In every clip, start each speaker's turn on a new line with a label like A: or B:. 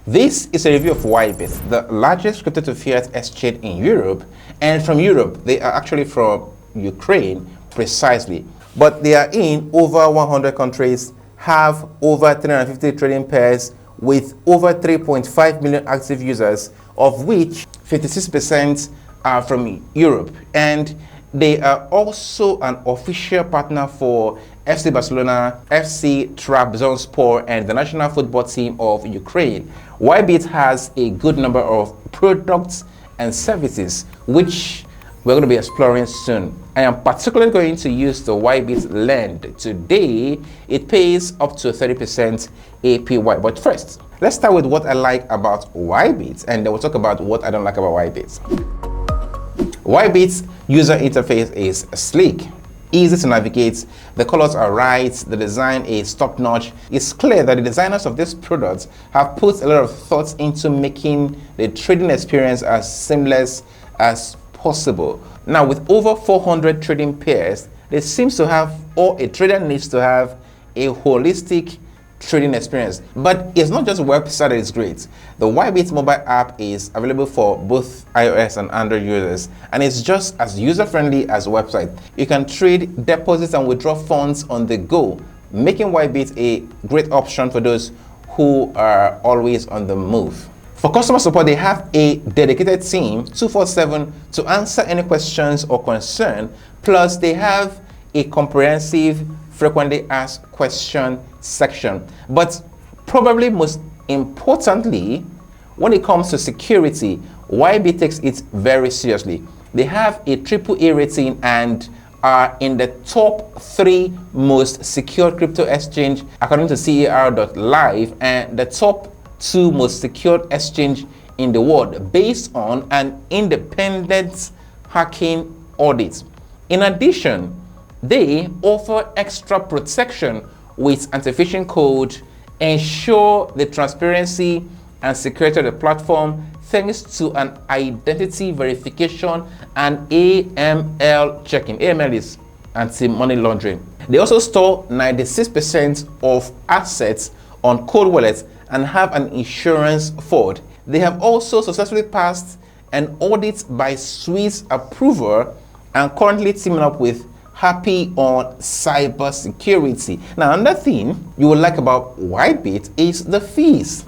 A: This is a review of WhiteBIT, the largest crypto to fiat exchange in Europe. And from Europe, they are actually from Ukraine precisely. But they are in over 100 countries, have over 350 trading pairs with over 3.5 million active users, of which 56% are from Europe. And they are also an official partner for FC Barcelona, FC Trabzonspor, and the national football team of Ukraine. WhiteBIT has a good number of products and services which we're going to be exploring soon. I am particularly going to use the WhiteBIT Lend. Today, it pays up to 30% APY. But first, let's start with what I like about WhiteBIT, and then we'll talk about what I don't like about WhiteBIT. WhiteBIT's user interface is sleek, easy to navigate, the colors are right, the design is top-notch. It's clear that the designers of this product have put a lot of thought into making the trading experience as seamless as possible. Now, with over 400 trading pairs, it seems to have, or a trader needs to have, a holistic trading experience. But it's not just website that is great. The WhiteBIT mobile app is available for both iOS and Android users, and it's just as user-friendly as a website. You can trade, deposit, and withdraw funds on the go, making WhiteBIT a great option for those who are always on the move. For customer support, they have a dedicated team 24/7 to answer any questions or concern. Plus, they have a comprehensive frequently asked question section. But probably most importantly, when it comes to security, WhiteBIT takes it very seriously. They have a AAA rating and are in the top 3 most secure crypto exchange according to CER.live, and the top 2 most secured exchange in the world based on an independent hacking audit. In addition, they offer extra protection with anti-phishing code, ensure the transparency and security of the platform thanks to an identity verification and AML checking. AML is anti-money laundering. They also store 96% of assets on cold wallets and have an insurance fraud. They have also successfully passed an audit by Swiss approval and currently teaming up with Happy on cyber security. Now, another thing you will like about WhiteBIT is the fees.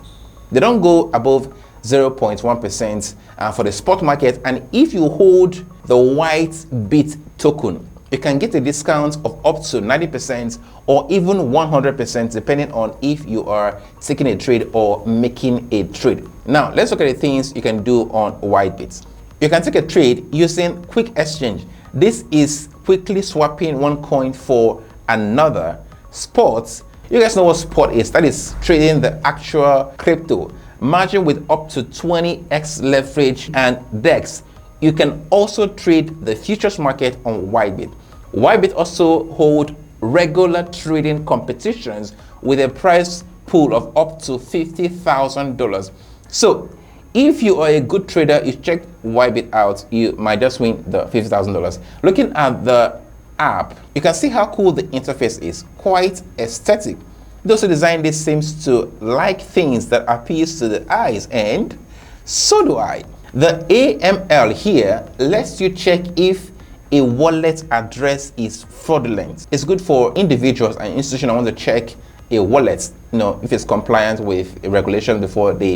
A: They don't go above 0.1% for the spot market, and if you hold the WhiteBIT token, you can get a discount of up to 90% or even 100% depending on if you are taking a trade or making a trade. Now, let's look at the things you can do on WhiteBIT. You can take a trade using quick exchange. This is quickly swapping one coin for another. Spot, you guys know what spot is. That is trading the actual crypto. Margin with up to 20x leverage and DEX. You can also trade the futures market on WhiteBIT. WhiteBIT also hold regular trading competitions with a prize pool of up to $50,000. So if you are a good trader, you check WhiteBIT out, you might just win the $50,000. Looking at the app, you can see how cool the interface is. Quite aesthetic. Those who designed this seems to like things that appeals to the eyes, and so do I. The AML here lets you check if a wallet address is fraudulent. It's good for individuals and institutions who want to check a wallet, if it's compliant with a regulation before they,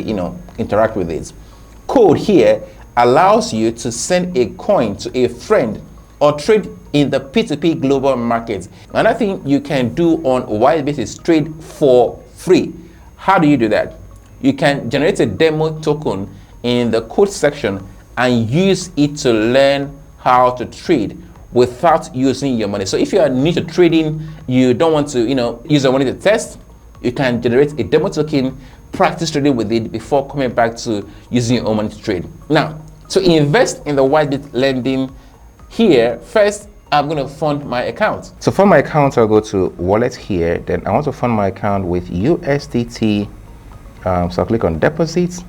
A: interact with it. Code here allows you to send a coin to a friend or trade in the P2P global market. Another thing you can do on WhiteBIT is trade for free. How do you do that? You can generate a demo token in the code section and use it to learn how to trade without using your money. So if you are new to trading, you don't want to, use your money to test, you can generate a demo token, practice trading with it before coming back to using your own money to trade. Now, to invest in the WhiteBIT lending here, first, I'm going to fund my account. So for my account, I'll go to wallet here. Then I want to fund my account with USDT. So I'll click on deposits.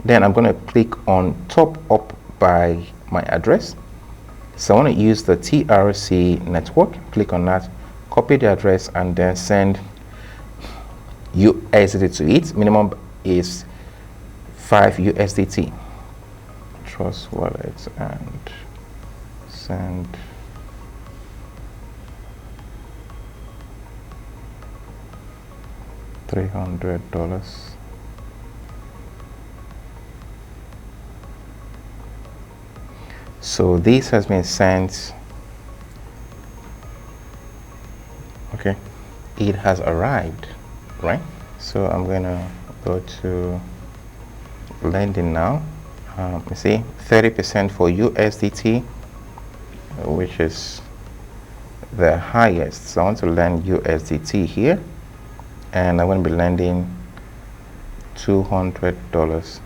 A: Then I'm going to click on top up by my address. So I want to use the TRC network. Click on that, copy the address, and then send USDT to it. Minimum is 5 USDT. Trust wallet and send. $300. So this has been sent. Okay, it has arrived, right? So I'm gonna go to lending now. You see 30% for USDT, which is the highest. So I want to lend USDT here, and I'm going to be lending $200.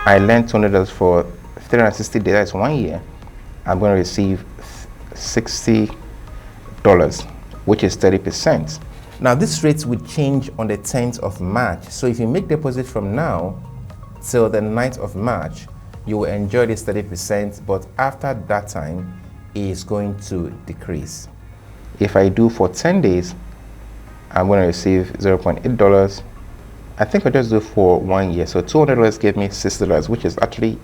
A: I lent $200 for 360 days. That's 1 year. I'm going to receive $60, which is 30%. Now this rate will change on the 10th of March. So if you make deposit from now till the 9th of March, you will enjoy this 30%, but after that time, it is going to decrease. If I do for 10 days, I'm going to receive $0.8. I think I'll just do for 1 year. So $200 gave me $60, which is actually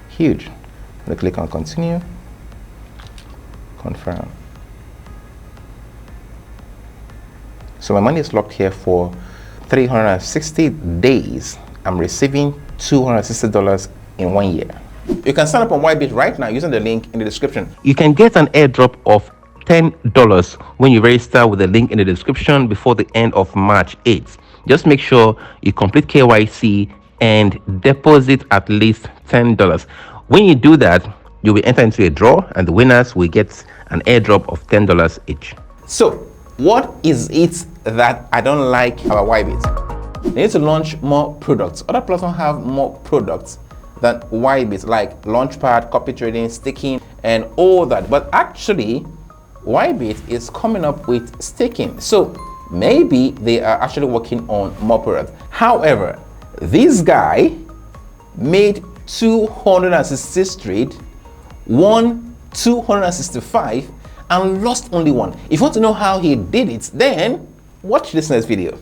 A: huge. I'm going to click on continue, confirm. So my money is locked here for 360 days. I'm receiving $260 in 1 year. You can sign up on WhiteBIT right now using the link in the description. You can get an airdrop of $10 when you register with the link in the description before the end of March 8th. Just make sure you complete KYC and deposit at least $10. When you do that, you'll be entered into a draw, and the winners will get an airdrop of $10 each. So what is it that I don't like about WhiteBIT? They need to launch more products. Other platforms have more products than WhiteBIT, like Launchpad, copy trading, staking, and all that. But actually, WhiteBIT is coming up with staking. So maybe they are actually working on more products. However, this guy made 260 straight, won 265, and lost only one. If you want to know how he did it, then watch this next video.